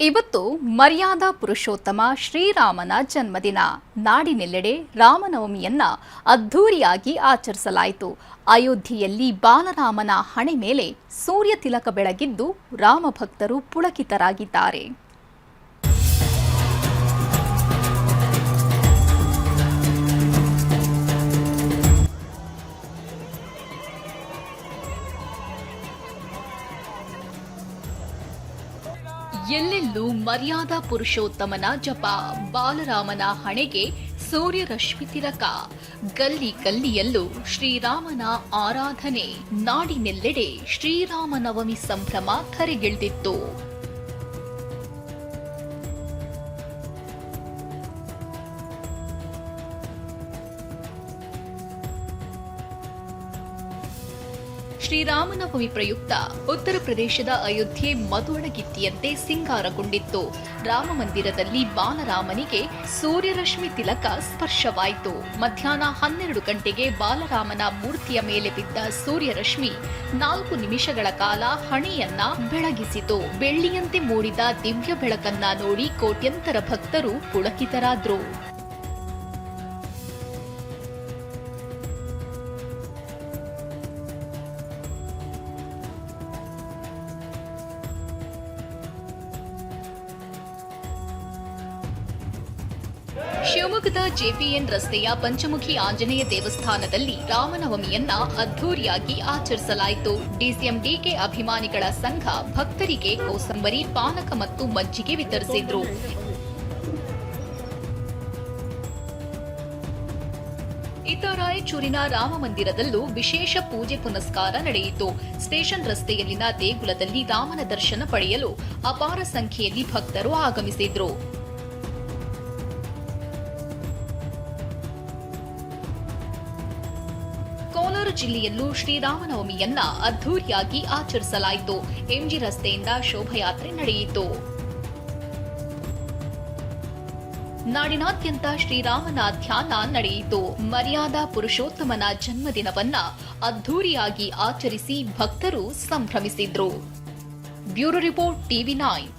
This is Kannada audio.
ಇವತ್ತು ಮರ್ಯಾದಾ ಪುರುಷೋತ್ತಮ ಶ್ರೀರಾಮನ ಜನ್ಮದಿನ. ನಾಡಿನೆಲ್ಲೆಡೆ ರಾಮನವಮಿಯನ್ನ ಅದ್ಧೂರಿಯಾಗಿ ಆಚರಿಸಲಾಯಿತು. ಅಯೋಧ್ಯೆಯಲ್ಲಿ ಬಾಲರಾಮನ ಹಣೆ ಮೇಲೆ ಸೂರ್ಯ ತಿಲಕ ಬೆಳಗಿದ್ದು ರಾಮಭಕ್ತರು ಪುಳಕಿತರಾಗಿದ್ದಾರೆ. ಎಲ್ಲೆಲ್ಲೂ ಮರ್ಯಾದಾ ಪುರುಷೋತ್ತಮನ ಜಪ, ಬಾಲರಾಮನ ಹಣೆಗೆ ಸೂರ್ಯರಶ್ಮಿ ತಿಲಕ, ಗಲ್ಲಿ ಗಲ್ಲಿಯಲ್ಲೂ ಶ್ರೀರಾಮನ ಆರಾಧನೆ. ನಾಡಿನೆಲ್ಲೆಡೆ ಶ್ರೀರಾಮನವಮಿ ಸಂಭ್ರಮ ಧರೆಗಿಳಿದಿತ್ತು. ಶ್ರೀರಾಮನವಮಿ ಪ್ರಯುಕ್ತ ಉತ್ತರ ಪ್ರದೇಶದ ಅಯೋಧ್ಯೆ ಮಧುವಣಗಿತ್ತಿಯಂತೆ ಸಿಂಗಾರಗೊಂಡಿತ್ತು. ರಾಮ ಮಂದಿರದಲ್ಲಿ ಬಾಲರಾಮನಿಗೆ ಸೂರ್ಯರಶ್ಮಿ ತಿಲಕ ಸ್ಪರ್ಶವಾಯಿತು. ಮಧ್ಯಾಹ್ನ 12 ಗಂಟೆಗೆ ಬಾಲರಾಮನ ಮೂರ್ತಿಯ ಮೇಲೆ ಬಿದ್ದ ಸೂರ್ಯರಶ್ಮಿ 4 ನಿಮಿಷಗಳ ಕಾಲ ಹಣೆಯನ್ನ ಬೆಳಗಿಸಿತು. ಬೆಳ್ಳಿಯಂತೆ ಮೂಡಿದ ದಿವ್ಯ ಬೆಳಕನ್ನ ನೋಡಿ ಕೋಟ್ಯಂತರ ಭಕ್ತರು ಪುಳಕಿತರಾದ್ರು. ಶಿವಮೊಗ್ಗದ ಜೆಪಿಎನ್ ರಸ್ತೆಯ ಪಂಚಮುಖಿ ಆಂಜನೇಯ ದೇವಸ್ಥಾನದಲ್ಲಿ ರಾಮನವಮಿಯನ್ನ ಅದ್ಧೂರಿಯಾಗಿ ಆಚರಿಸಲಾಯಿತು. ಡಿಸಿಎಂ ಡಿಕೆ ಅಭಿಮಾನಿಗಳ ಸಂಘ ಭಕ್ತರಿಗೆ ಕೋಸಂಬರಿ, ಪಾನಕ ಮತ್ತು ಮಜ್ಜಿಗೆ ವಿತರಿಸಿದ್ರು. ಇತ್ತ ರಾಯಚೂರಿನ ರಾಮ ಮಂದಿರದಲ್ಲೂ ವಿಶೇಷ ಪೂಜೆ ಪುನಸ್ಕಾರ ನಡೆಯಿತು. ಸ್ಟೇಷನ್ ರಸ್ತೆಯಲ್ಲಿನ ದೇಗುಲದಲ್ಲಿ ರಾಮನ ದರ್ಶನ ಪಡೆಯಲು ಅಪಾರ ಸಂಖ್ಯೆಯಲ್ಲಿ ಭಕ್ತರು ಆಗಮಿಸಿದ್ರು. ಕೋಲಾರ ಜಿಲ್ಲೆಯಲ್ಲೂ ಶ್ರೀರಾಮನವಮಿಯನ್ನ ಅದ್ಧೂರಿಯಾಗಿ ಆಚರಿಸಲಾಯಿತು. ಎಂಜಿ ರಸ್ತೆಯಿಂದ ಶೋಭಾಯಾತ್ರೆ ನಡೆಯಿತು. ನಾಡಿನಾದ್ಯಂತ ಶ್ರೀರಾಮನ ಧ್ಯಾನ ನಡೆಯಿತು. ಮರ್ಯಾದಾ ಪುರುಷೋತ್ತಮನ ಜನ್ಮದಿನವನ್ನ ಅದ್ಧೂರಿಯಾಗಿ ಆಚರಿಸಿ ಭಕ್ತರು ಸಂಭ್ರಮಿಸಿದ್ರು. Bureau report, ಟಿವಿ9.